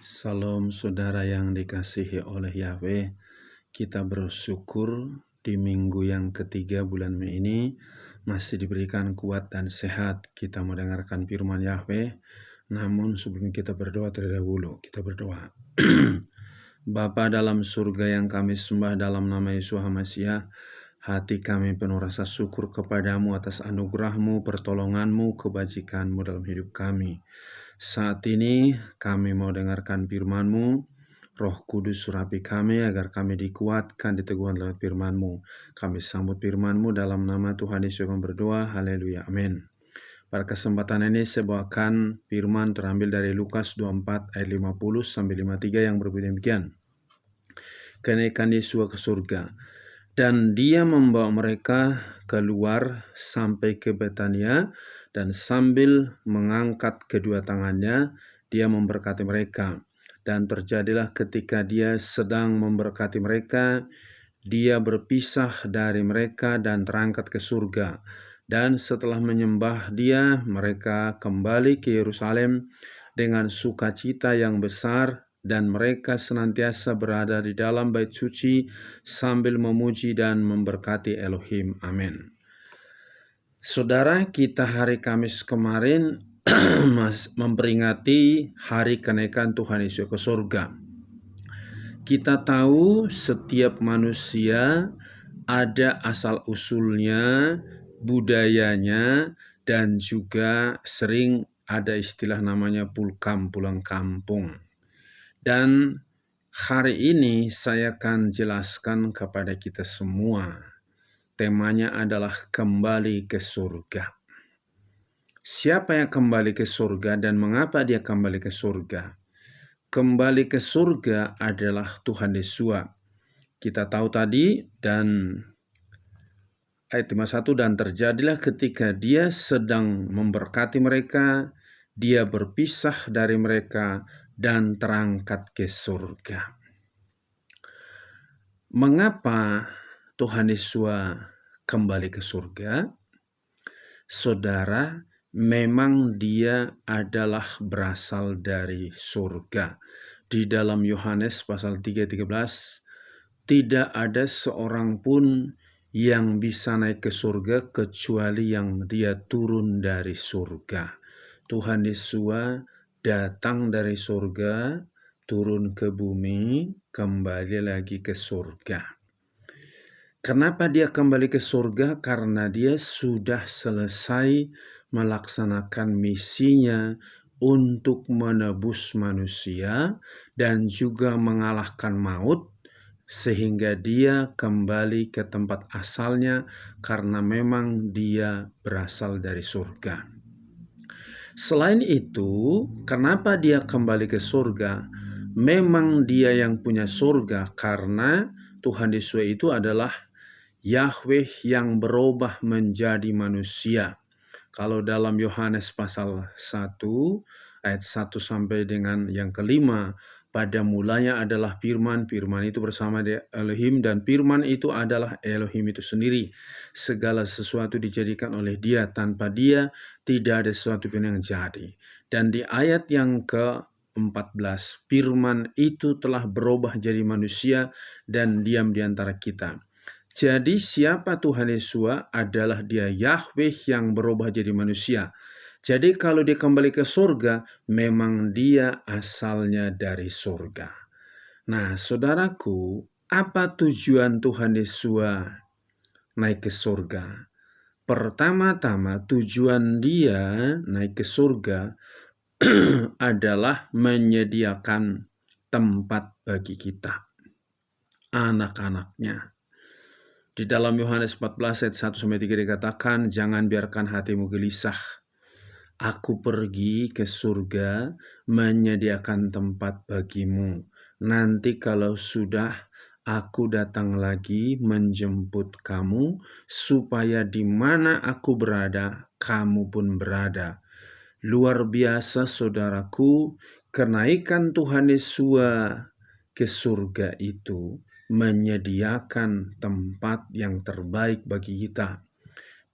Salam saudara yang dikasihi oleh Yahweh. Kita bersyukur di minggu yang ketiga bulan Mei ini masih diberikan kuat dan sehat. Kita mendengarkan firman Yahweh. Namun sebelum kita berdoa terlebih dahulu, kita berdoa. Bapa dalam surga yang kami sembah dalam nama Yesus HaMasiah, hati kami penuh rasa syukur kepadamu atas anugerah-Mu, pertolongan-Mu, kebajikan-Mu dalam hidup kami. Saat ini kami mau dengarkan firman-Mu. Roh Kudus surapi kami agar kami dikuatkan, diteguhkan lewat firman-Mu. Kami sambut firman-Mu dalam nama Tuhan Yesus kami berdoa. Haleluya. Amin. Pada kesempatan ini saya bawakan firman terambil dari Lukas 24 ayat 50 sampai 53 yang berbunyi demikian. Kenaikan Yesus ke surga. Dan dia membawa mereka keluar sampai ke Betania, dan sambil mengangkat kedua tangannya, dia memberkati mereka. Dan terjadilah ketika dia sedang memberkati mereka, dia berpisah dari mereka dan terangkat ke surga. Dan setelah menyembah dia, mereka kembali ke Yerusalem dengan sukacita yang besar, dan mereka senantiasa berada di dalam bait suci sambil memuji dan memberkati Elohim. Amin. Saudara, kita hari Kamis kemarin memperingati hari kenaikan Tuhan Yesus ke surga. Kita tahu setiap manusia ada asal-usulnya, budayanya, dan juga sering ada istilah namanya pulang kampung. Dan hari ini saya akan jelaskan kepada kita semua. Temanya adalah kembali ke surga. Siapa yang kembali ke surga dan mengapa dia kembali ke surga? Kembali ke surga adalah Tuhan Yesus. Kita tahu tadi dan ayat 51, dan terjadilah ketika dia sedang memberkati mereka, dia berpisah dari mereka dan terangkat ke surga. Mengapa Tuhan Yesus kembali ke surga? Saudara, memang dia adalah berasal dari surga. Di dalam Yohanes pasal 3:13, tidak ada seorang pun yang bisa naik ke surga kecuali yang dia turun dari surga. Tuhan Yesus datang dari surga, turun ke bumi, kembali lagi ke surga. Kenapa dia kembali ke surga? Karena dia sudah selesai melaksanakan misinya untuk menebus manusia dan juga mengalahkan maut, sehingga dia kembali ke tempat asalnya karena memang dia berasal dari surga. Selain itu, kenapa dia kembali ke surga? Memang dia yang punya surga karena Tuhan Yesus itu adalah Yahweh yang berubah menjadi manusia. Kalau dalam Yohanes pasal 1 ayat 1 sampai dengan yang kelima, pada mulanya adalah firman, firman itu bersama Elohim, dan firman itu adalah Elohim itu sendiri. Segala sesuatu dijadikan oleh dia, tanpa dia tidak ada sesuatu pun yang jadi. Dan di ayat yang ke-14, firman itu telah berubah jadi manusia dan diam di antara kita. Jadi siapa Tuhan Yesus? Adalah dia Yahweh yang berubah jadi manusia. Jadi kalau dia kembali ke surga, memang dia asalnya dari surga. Nah, saudaraku, apa tujuan Tuhan Yesus naik ke surga? Pertama-tama tujuan dia naik ke surga adalah menyediakan tempat bagi kita, anak-anaknya. Di dalam Yohanes 14 ayat 1-3 dikatakan, jangan biarkan hatimu gelisah. Aku pergi ke surga menyediakan tempat bagimu. Nanti kalau sudah, aku datang lagi menjemput kamu, supaya di mana aku berada, kamu pun berada. Luar biasa saudaraku, kenaikan Tuhan Yesus ke surga itu menyediakan tempat yang terbaik bagi kita,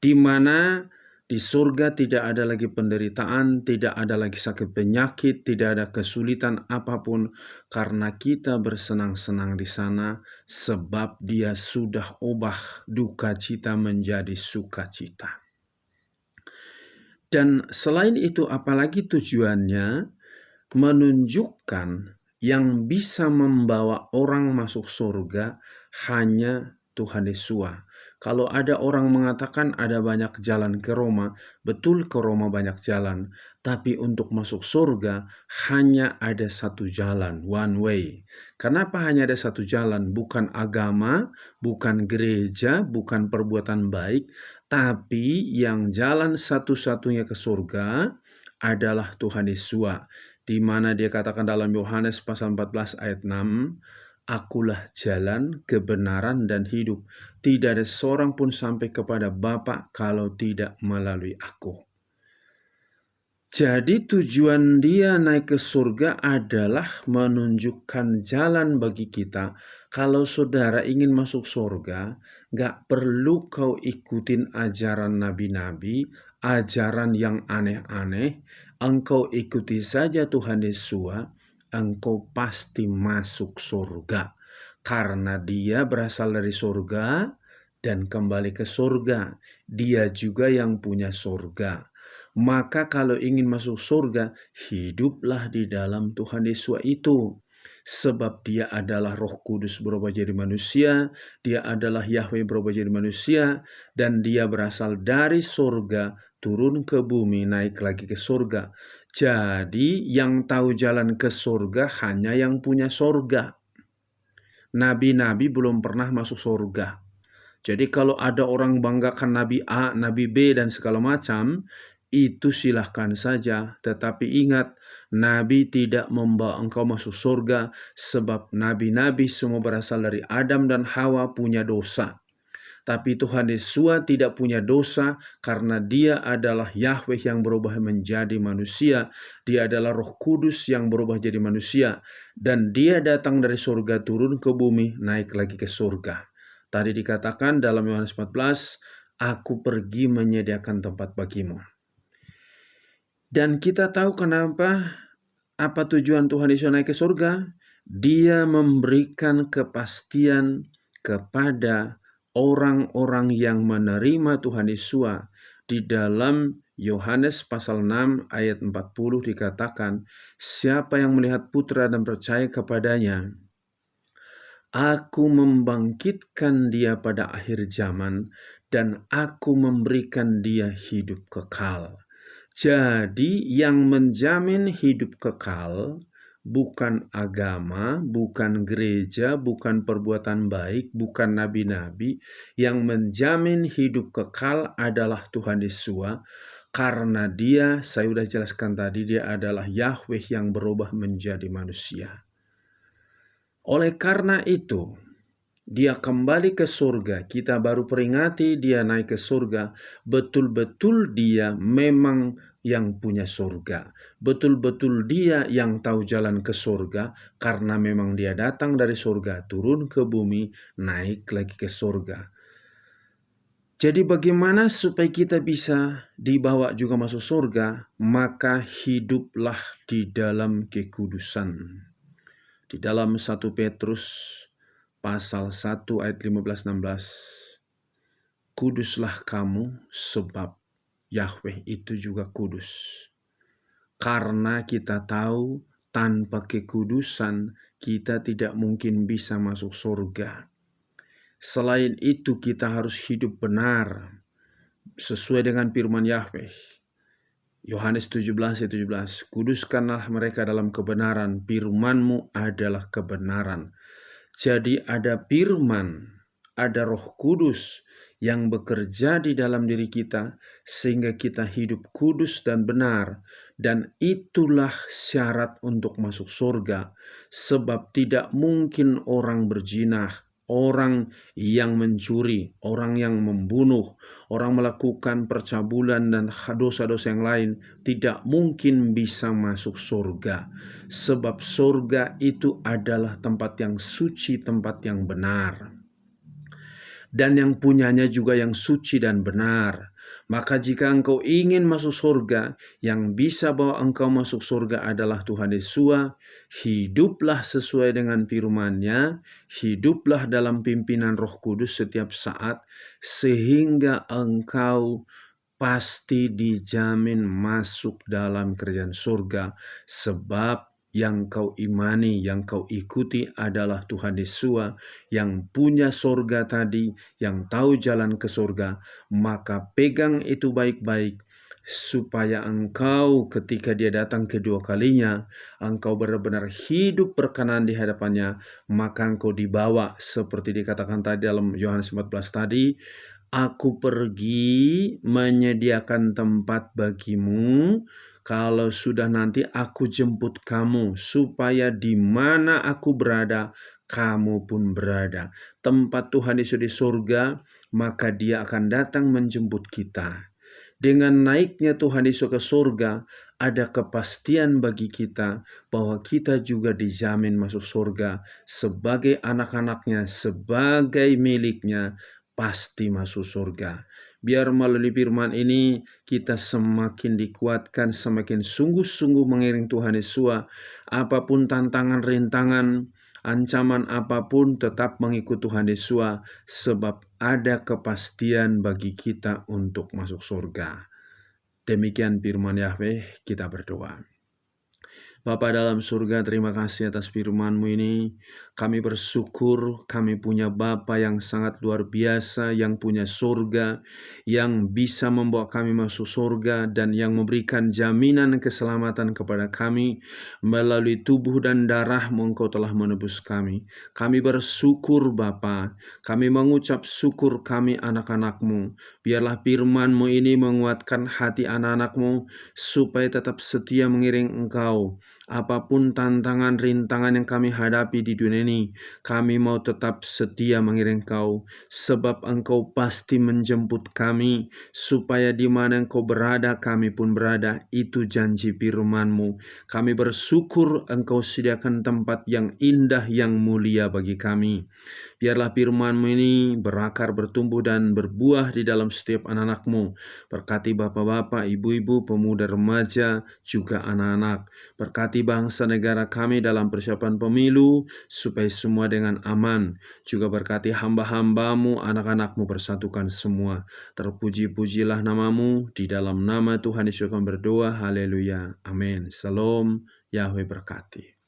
di mana Di surga tidak ada lagi penderitaan, tidak ada lagi sakit penyakit, tidak ada kesulitan apapun, karena kita bersenang-senang di sana, sebab Dia sudah ubah duka cita menjadi sukacita. Dan selain itu, apalagi tujuannya? Menunjukkan yang bisa membawa orang masuk surga hanya Tuhan Yesus. Kalau ada orang mengatakan ada banyak jalan ke Roma, betul ke Roma banyak jalan, tapi untuk masuk surga hanya ada satu jalan, one way. Kenapa hanya ada satu jalan? Bukan agama, bukan gereja, bukan perbuatan baik, tapi yang jalan satu-satunya ke surga adalah Tuhan Yesus, di mana Dia katakan dalam Yohanes pasal 14 ayat 6, Akulah jalan, kebenaran, dan hidup. Tidak ada seorang pun sampai kepada Bapa kalau tidak melalui aku. Jadi tujuan Dia naik ke surga adalah menunjukkan jalan bagi kita. Kalau saudara ingin masuk surga, gak perlu kau ikutin ajaran nabi-nabi, ajaran yang aneh-aneh. Engkau ikuti saja Tuhan Yesus, engkau pasti masuk surga. Karena Dia berasal dari surga dan kembali ke surga. Dia juga yang punya surga. Maka kalau ingin masuk surga, hiduplah di dalam Tuhan Yesus itu. Sebab Dia adalah Roh Kudus berubah jadi manusia, Dia adalah Yahweh berubah jadi manusia, dan Dia berasal dari surga, turun ke bumi, naik lagi ke surga. Jadi yang tahu jalan ke surga hanya yang punya surga. Nabi-nabi belum pernah masuk surga. Jadi kalau ada orang banggakan Nabi A, Nabi B, dan segala macam, itu silahkan saja. Tetapi ingat, Nabi tidak membawa engkau masuk surga, sebab nabi-nabi semua berasal dari Adam dan Hawa punya dosa. Tapi Tuhan Yesus tidak punya dosa karena Dia adalah Yahweh yang berubah menjadi manusia. Dia adalah Roh Kudus yang berubah jadi manusia. Dan Dia datang dari surga turun ke bumi, naik lagi ke surga. Tadi dikatakan dalam Yohanes 14, Aku pergi menyediakan tempat bagimu. Dan kita tahu kenapa, apa tujuan Tuhan Yesus naik ke surga? Dia memberikan kepastian kepada orang-orang yang menerima Tuhan Yesus. Di dalam Yohanes pasal 6 ayat 40 dikatakan, siapa yang melihat putra dan percaya kepadanya, Aku membangkitkan dia pada akhir zaman, dan aku memberikan dia hidup kekal. Jadi yang menjamin hidup kekal bukan agama, bukan gereja, bukan perbuatan baik, bukan nabi-nabi. Yang menjamin hidup kekal adalah Tuhan Yesus. Karena Dia, saya sudah jelaskan tadi, Dia adalah Yahweh yang berubah menjadi manusia. Oleh karena itu, Dia kembali ke surga. Kita baru peringati Dia naik ke surga. Betul-betul Dia memang yang punya surga. Betul-betul Dia yang tahu jalan ke surga. Karena memang Dia datang dari surga, turun ke bumi, naik lagi ke surga. Jadi bagaimana supaya kita bisa dibawa juga masuk surga? Maka hiduplah di dalam kekudusan. Di dalam 1 Petrus pasal 1 ayat 15-16. Kuduslah kamu sebab Yahweh itu juga kudus. Karena kita tahu tanpa kekudusan kita tidak mungkin bisa masuk surga. Selain itu kita harus hidup benar sesuai dengan firman Yahweh. Yohanes 17 ayat 17. Kuduskanlah mereka dalam kebenaran, firman-Mu adalah kebenaran. Jadi ada firman, ada Roh Kudus yang bekerja di dalam diri kita sehingga kita hidup kudus dan benar. Dan itulah syarat untuk masuk surga. Sebab tidak mungkin orang berzina, orang yang mencuri, orang yang membunuh, orang melakukan percabulan dan dosa-dosa yang lain tidak mungkin bisa masuk surga. Sebab surga itu adalah tempat yang suci, tempat yang benar. Dan yang punyanya juga yang suci dan benar. Maka jika engkau ingin masuk surga, yang bisa bawa engkau masuk surga adalah Tuhan Yesus. Hiduplah sesuai dengan firman-Nya, hiduplah dalam pimpinan Roh Kudus setiap saat, sehingga engkau pasti dijamin masuk dalam kerajaan surga, sebab yang kau imani, yang kau ikuti adalah Tuhan Yesus yang punya surga tadi, yang tahu jalan ke surga. Maka pegang itu baik-baik, supaya engkau ketika dia datang kedua kalinya, engkau benar-benar hidup berkenan di hadapannya. Maka engkau dibawa seperti dikatakan tadi dalam Yohanes 14 tadi, Aku pergi menyediakan tempat bagimu. Kalau sudah nanti aku jemput kamu, supaya di mana aku berada, kamu pun berada. Tempat Tuhan Yesus di surga, maka dia akan datang menjemput kita. Dengan naiknya Tuhan Yesus ke surga, ada kepastian bagi kita bahwa kita juga dijamin masuk surga sebagai anak-anaknya, sebagai miliknya, pasti masuk surga. Biar melalui firman ini kita semakin dikuatkan, semakin sungguh-sungguh mengiring Tuhan Yesus. Apapun tantangan, rintangan, ancaman apapun, tetap mengikut Tuhan Yesus, sebab ada kepastian bagi kita untuk masuk surga. Demikian firman Yahweh, kita berdoa. Bapa dalam surga, terima kasih atas firman-Mu ini. Kami bersyukur kami punya Bapa yang sangat luar biasa, yang punya surga, yang bisa membawa kami masuk surga, dan yang memberikan jaminan keselamatan kepada kami. Melalui tubuh dan darah-Mu Engkau telah menebus kami. Kami bersyukur Bapa, kami mengucap syukur kami anak-anak-Mu. Biarlah firman-Mu ini menguatkan hati anak-anak-Mu, supaya tetap setia mengiring Engkau. Apapun tantangan, rintangan yang kami hadapi di dunia ini, kami mau tetap setia mengiring Engkau, sebab Engkau pasti menjemput kami, supaya di mana Engkau berada, kami pun berada. Itu janji firman-Mu. Kami bersyukur Engkau sediakan tempat yang indah, yang mulia bagi kami. Biarlah firman-Mu ini berakar, bertumbuh, dan berbuah di dalam setiap anak-anak-Mu. Berkati bapak-bapak, ibu-ibu, pemuda, remaja, juga anak-anak. Berkati bangsa negara kami dalam persiapan pemilu, supaya semua dengan aman. Juga berkati hamba-hamba-Mu, anak-anak-Mu, persatukan semua. Terpuji-pujilah nama-Mu, di dalam nama Tuhan Yesus kami berdoa, haleluya, amin. Shalom, Yahweh berkati.